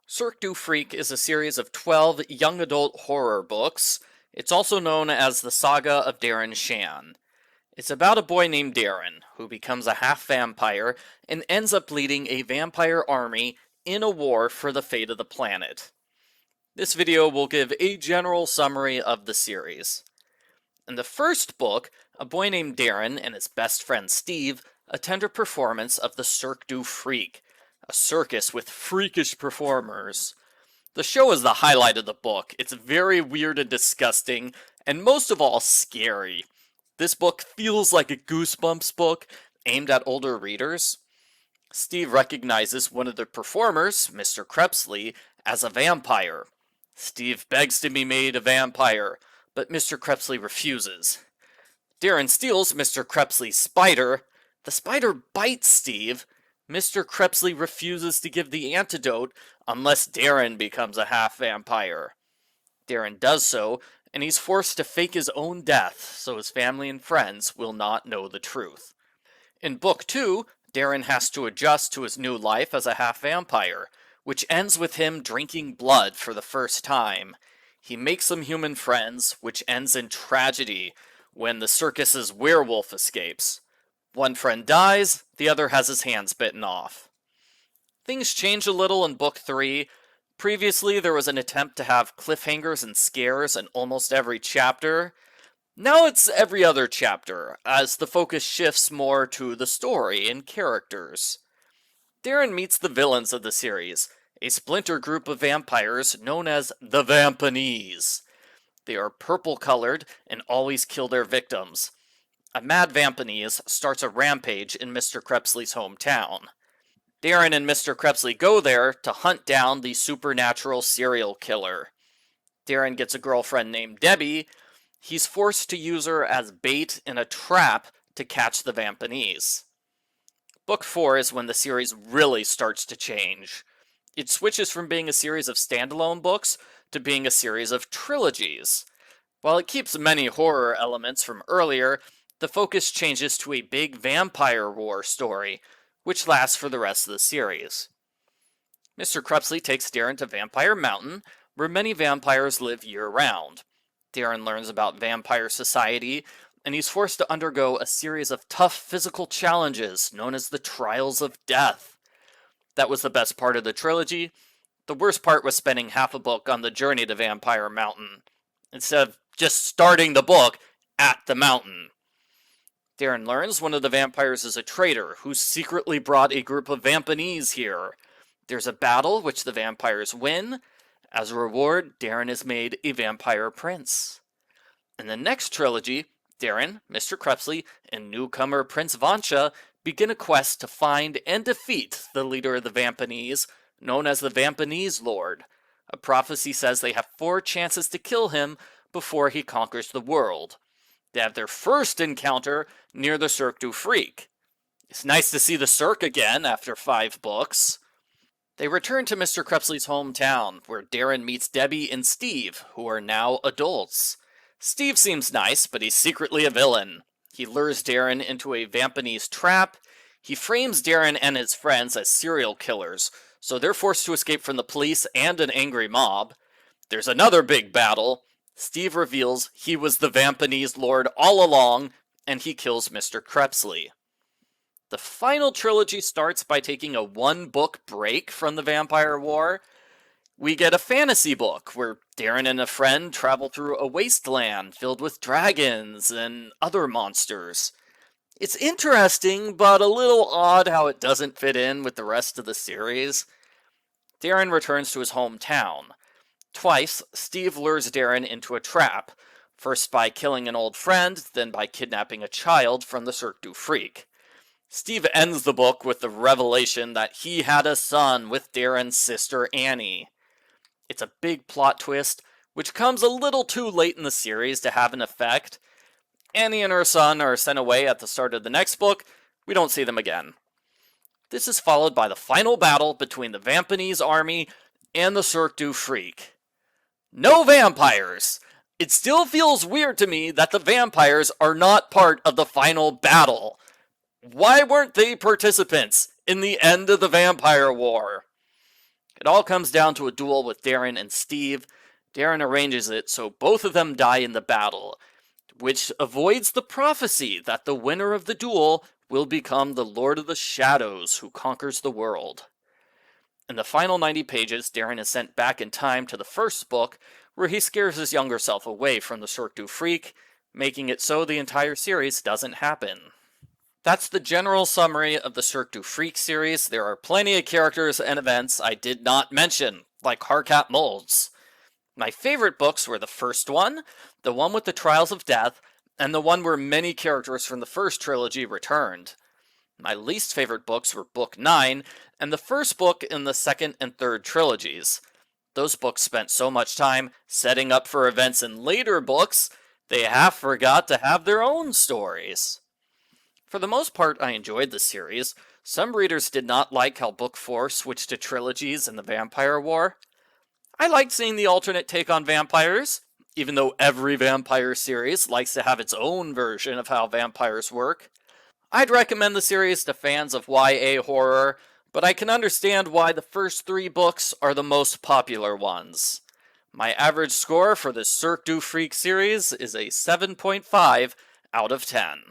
Cirque Du Freak is a series of 12 young adult horror books. It's also known as the Saga of Darren Shan. It's about a boy named Darren who becomes a half vampire and ends up leading a vampire army in a war for the fate of the planet. This video will give a general summary of the series. In the first book, a boy named Darren and his best friend Steve attend a performance of the Cirque Du Freak, a circus with freakish performers. The show is the highlight of the book. It's very weird and disgusting, and most of all, scary. This book feels like a Goosebumps book aimed at older readers. Steve recognizes one of the performers, Mr. Crepsley, as a vampire. Steve begs to be made a vampire, but Mr. Crepsley refuses. Darren steals Mr. Crepsley's spider. The spider bites Steve. Mr. Crepsley refuses to give the antidote unless Darren becomes a half vampire. Darren does so, and he's forced to fake his own death so his family and friends will not know the truth. In Book 2, Darren has to adjust to his new life as a half vampire, which ends with him drinking blood for the first time. He makes some human friends, which ends in tragedy when the circus's werewolf escapes. One friend dies, the other has his hands bitten off. Things change a little in Book 3. Previously, there was an attempt to have cliffhangers and scares in almost every chapter. Now it's every other chapter, as the focus shifts more to the story and characters. Darren meets the villains of the series, a splinter group of vampires known as the vampanese. They are purple-colored and always kill their victims. A mad vampanese starts a rampage in Mr. Crepsley's hometown. Darren and Mr. Crepsley go there to hunt down the supernatural serial killer. Darren gets a girlfriend named Debbie. He's forced to use her as bait in a trap to catch the vampanese. Book 4 is when the series really starts to change. It switches from being a series of standalone books to being a series of trilogies. While it keeps many horror elements from earlier, the focus changes to a big vampire war story, which lasts for the rest of the series. Mr. Crepsley takes Darren to Vampire Mountain, where many vampires live year-round. Darren learns about vampire society, and he's forced to undergo a series of tough physical challenges known as the Trials of Death. That was the best part of the trilogy. The worst part was spending half a book on the journey to Vampire Mountain, instead of just starting the book at the mountain. Darren learns one of the vampires is a traitor who secretly brought a group of vampanese here. There's a battle which the vampires win. As a reward, Darren is made a vampire prince. In the next trilogy, Darren, Mr. Crepsley, and newcomer Prince Vancha begin a quest to find and defeat the leader of the vampanese, known as the Vampanese Lord. A prophecy says they have 4 chances to kill him before he conquers the world. They have their first encounter near the Cirque Du Freak. It's nice to see the Cirque again after 5 books. They return to Mr. Crepsley's hometown, where Darren meets Debbie and Steve, who are now adults. Steve seems nice, but he's secretly a villain. He lures Darren into a vampanese trap. He frames Darren and his friends as serial killers, so they're forced to escape from the police and an angry mob. There's another big battle. Steve reveals he was the Vampanese Lord all along, and he kills Mr. Crepsley. The final trilogy starts by taking a 1-book break from the Vampire War. We get a fantasy book where Darren and a friend travel through a wasteland filled with dragons and other monsters. It's interesting, but a little odd how it doesn't fit in with the rest of the series. Darren returns to his hometown. Twice, Steve lures Darren into a trap, first by killing an old friend, then by kidnapping a child from the Cirque Du Freak. Steve ends the book with the revelation that he had a son with Darren's sister Annie. It's a big plot twist, which comes a little too late in the series to have an effect. Annie and her son are sent away at the start of the next book. We don't see them again. This is followed by the final battle between the Vampanese army and the Cirque Du Freak. No vampires! It still feels weird to me that the vampires are not part of the final battle. Why weren't they participants in the end of the Vampire War? It all comes down to a duel with Darren and Steve. Darren arranges it so both of them die in the battle, which avoids the prophecy that the winner of the duel will become the Lord of the Shadows who conquers the world. In the final 90 pages, Darren is sent back in time to the first book, where he scares his younger self away from the Cirque Du Freak, making it so the entire series doesn't happen. That's the general summary of the Cirque Du Freak series. There are plenty of characters and events I did not mention, like Harkat Molds. My favorite books were the first one, the one with the Trials of Death, and the one where many characters from the first trilogy returned. My least favorite books were Book 9 and the first book in the second and third trilogies. Those books spent so much time setting up for events in later books, they half forgot to have their own stories. For the most part, I enjoyed the series. Some readers did not like how Book 4 switched to trilogies in the Vampire War. I liked seeing the alternate take on vampires, even though every vampire series likes to have its own version of how vampires work. I'd recommend the series to fans of YA horror, but I can understand why the first 3 books are the most popular ones. My average score for the Cirque Du Freak series is a 7.5 out of 10.